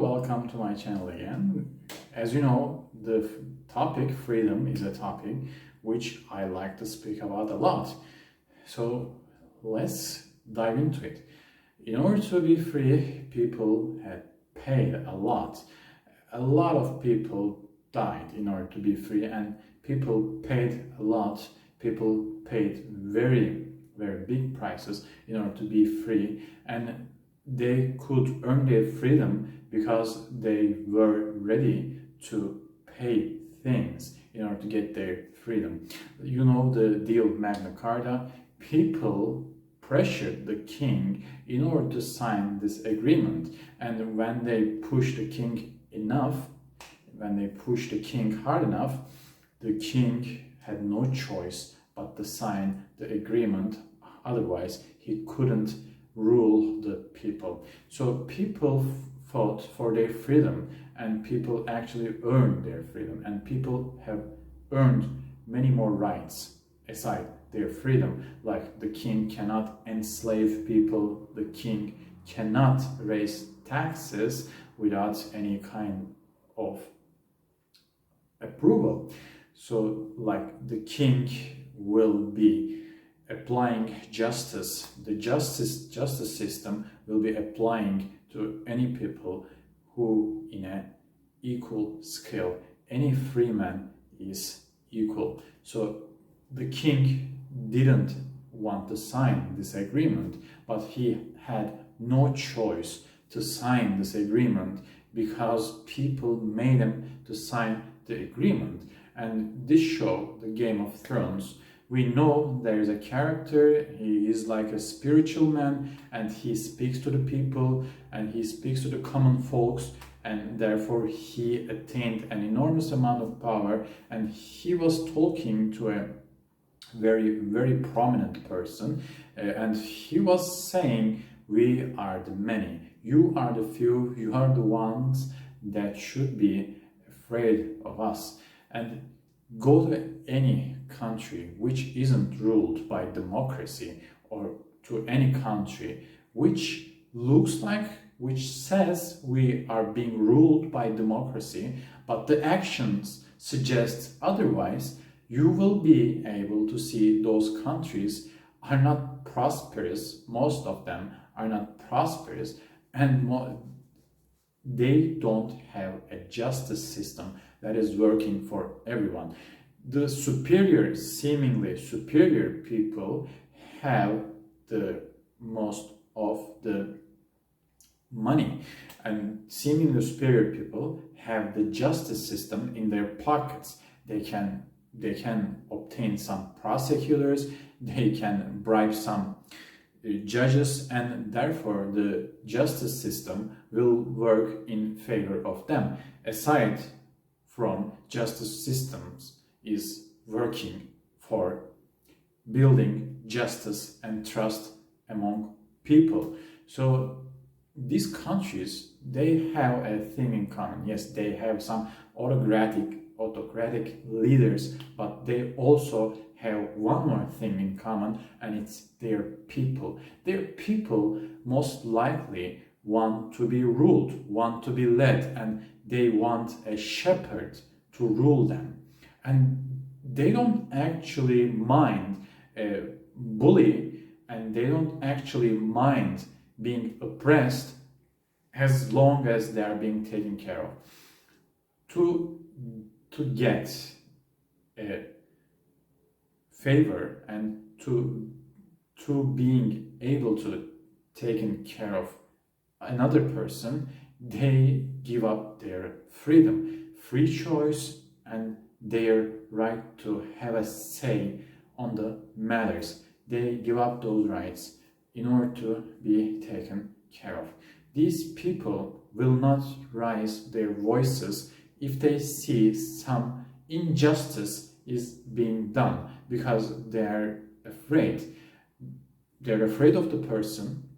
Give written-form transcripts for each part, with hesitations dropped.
Welcome to my channel again. As you know, the topic freedom is a topic which I like to speak about a lot. So let's dive into it. In order to be free, people had paid a lot. A lot of people died in order to be free, and people paid a lot. People paid very, very big prices in order to be free, and they could earn their freedom because they were ready to pay things in order to get their freedom. You know the deal Magna Carta. People pressured the king in order to sign this agreement, and when they pushed the king enough, when they pushed the king hard enough, the king had no choice but to sign the agreement. Otherwise, he couldn't rule the people. So people fought for their freedom, and people actually earned their freedom, and people have earned many more rights aside their freedom. Like the king cannot enslave people, the king cannot raise taxes without any kind of approval. So like the king will be applying justice. The justice system will be applying to any people who in an equal scale. Any free man is equal. So the king didn't want to sign this agreement, but he had no choice to sign this agreement because people made him to sign the agreement. And this show, the Game of Thrones, we know there is a character, he is like a spiritual man, and he speaks to the people and he speaks to the common folks, and therefore he attained an enormous amount of power, and he was talking to a very, very prominent person, and he was saying, we are the many, you are the few, you are the ones that should be afraid of us. And go to any country which isn't ruled by democracy, or to any country which looks like, which says we are being ruled by democracy, but the actions suggest otherwise, you will be able to see those countries are not prosperous. Most of them are not prosperous, and they don't have a justice system that is working for everyone. The superior, seemingly superior people have the most of the money, and seemingly superior people have the justice system in their pockets. They can obtain some prosecutors, they can bribe some judges, and therefore the justice system will work in favor of them. Aside from justice systems is working for building justice and trust among people. So these countries, they have a thing in common. Yes, they have some autocratic leaders, but they also have one more thing in common, and it's their people. Their people most likely want to be ruled, want to be led, and they want a shepherd to rule them. And they don't actually mind a bully, and they don't actually mind being oppressed as long as they are being taken care of. To get a favor and to being able to taken care of another person, they give up their freedom, free choice, and their right to have a say on the matters. They give up those rights in order to be taken care of. These people will not raise their voices if they see some injustice is being done, because they're afraid. They're afraid of the person,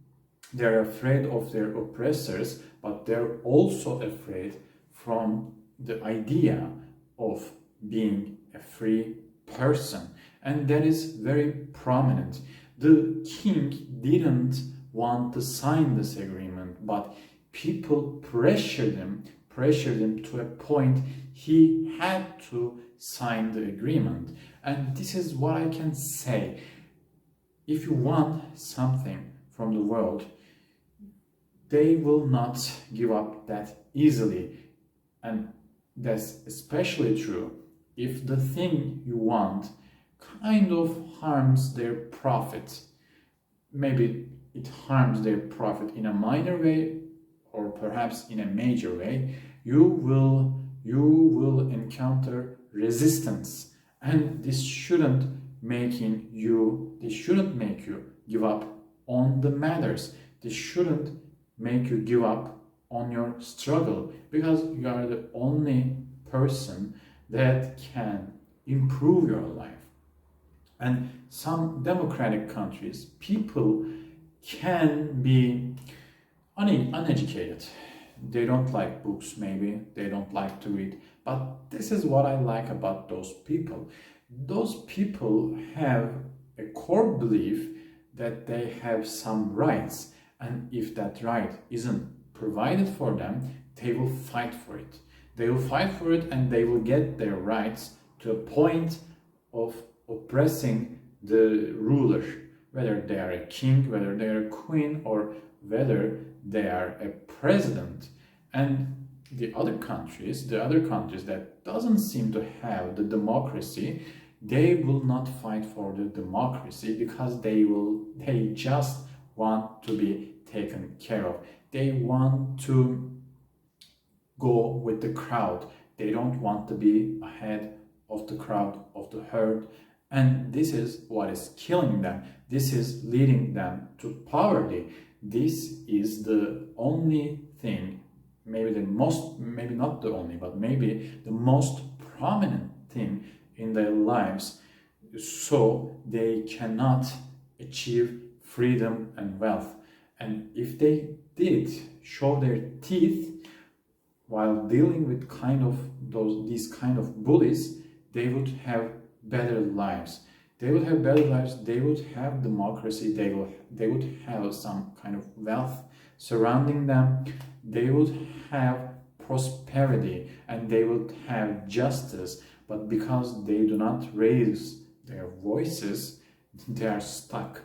they're afraid of their oppressors, but they're also afraid from the idea of being a free person. And that is very prominent. The king didn't want to sign this agreement, but people pressure them to a point he had to sign the agreement. And this is what I can say. If you want something from the world, they will not give up that easily. And that's especially true if the thing you want kind of harms their profit. Maybe it harms their profit in a minor way or perhaps in a major way. You will encounter resistance, and this shouldn't make you give up on the matters. This shouldn't make you give up on your struggle, because you are the only person that can improve your life. And some democratic countries, people can be uneducated. They don't like books, maybe they don't like to read, but this is what I like about those people. Those people have a core belief that they have some rights, and if that right isn't provided for them, they will fight for it. They will fight for it, and they will get their rights to a point of oppressing the ruler, whether they are a king, whether they are a queen, or whether they are a president. And the other countries that doesn't seem to have the democracy, they will not fight for the democracy, because they just want to be taken care of. They want to go with the crowd. They don't want to be ahead of the crowd, of the herd. And this is what is killing them. This is leading them to poverty. This is the only thing, maybe not the only, but maybe the most prominent thing in their lives, so they cannot achieve freedom and wealth. And if they did show their teeth while dealing with these kind of bullies, they would have better lives. They would have better lives. They would have democracy. They would have some kind of wealth surrounding them. They would have prosperity, and they would have justice. But because they do not raise their voices, they are stuck.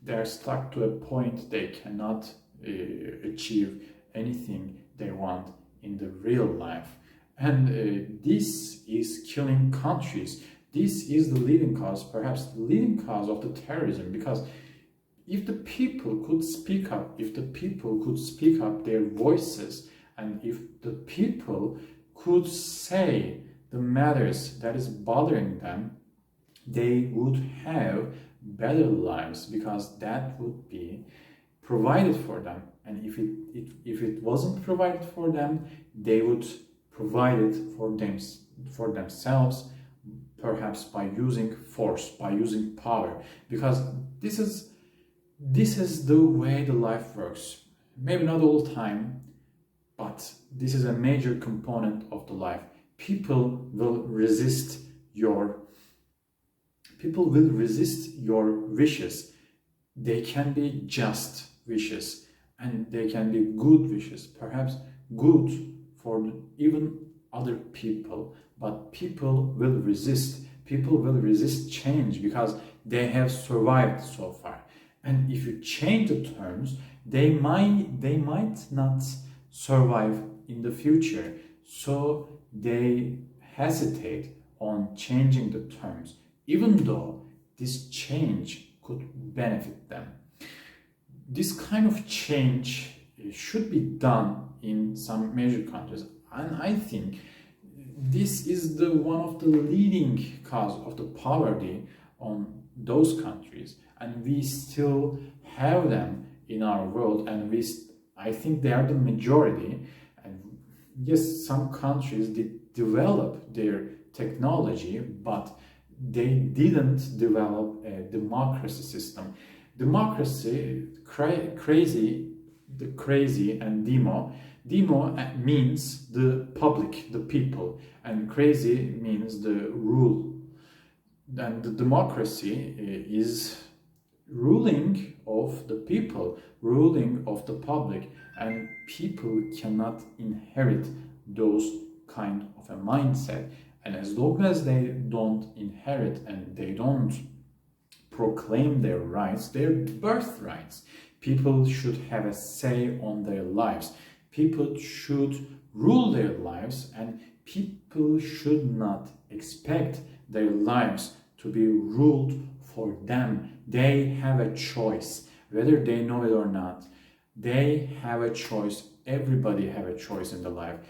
They are stuck to a point they cannot achieve anything they want in the real life. And this is killing countries. This is the leading cause, perhaps the leading cause of the terrorism, because if the people could speak up, their voices, and if the people could say the matters that is bothering them, they would have better lives, because that would be provided for them. And if it wasn't provided for them, they would provide it for themselves, perhaps by using force, by using power, because this is the way the life works. Maybe not all the time, but this is a major component of the life. People will resist your wishes. They can be just wishes, and they can be good wishes, perhaps good for even other people, but people will resist. People will resist change because they have survived so far. And if you change the terms, they might not survive in the future. So they hesitate on changing the terms, even though this change could benefit them. This kind of change should be done in some major countries, and I think this is one of the leading cause of the poverty on those countries, and we still have them in our world, and I think they are the majority. And yes, some countries did develop their technology, but they didn't develop a democracy system. Democracy, crazy, and demo. Demo means the public, the people, and crazy means the rule. And the democracy is ruling of the people, ruling of the public, and people cannot inherit those kind of a mindset. And as long as they don't inherit and they don't proclaim their rights, their birthrights, people should have a say on their lives. People should rule their lives, and people should not expect their lives to be ruled for them. They have a choice, whether they know it or not. They have a choice. Everybody have a choice in the life.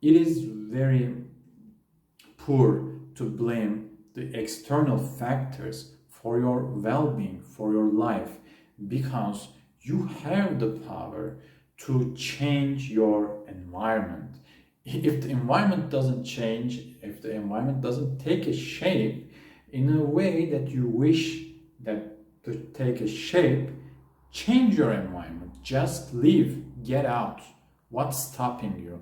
It is very poor to blame the external factors for your well-being, for your life, because you have the power to change your environment. If the environment doesn't change, if the environment doesn't take a shape in a way that you wish that to take a shape, change your environment. Just leave, get out. What's stopping you?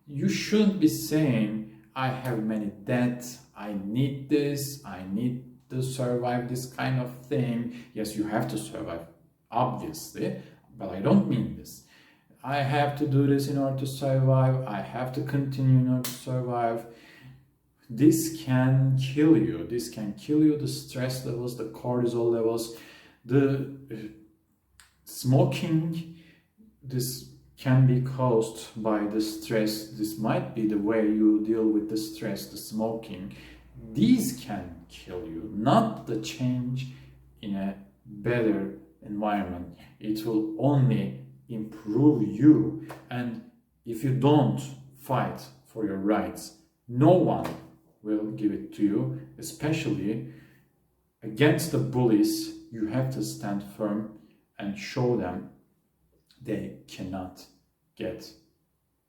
You shouldn't be saying, I have many debts, I need this, I need to survive this kind of thing. Yes, you have to survive, obviously, but I don't mean this. I have to do this in order to survive, I have to continue in order to survive. This can kill you. This can kill you. The stress levels, the cortisol levels, the smoking, this can be caused by the stress. This might be the way you deal with the stress, the smoking. These can kill you, not the change in a better environment. It will only improve you. And if you don't fight for your rights, no one will give it to you, especially against the bullies. You have to stand firm and show them they cannot get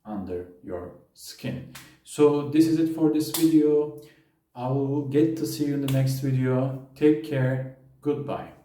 under your skin. So this is it for this video. I will get to see you in the next video. Take care. Goodbye.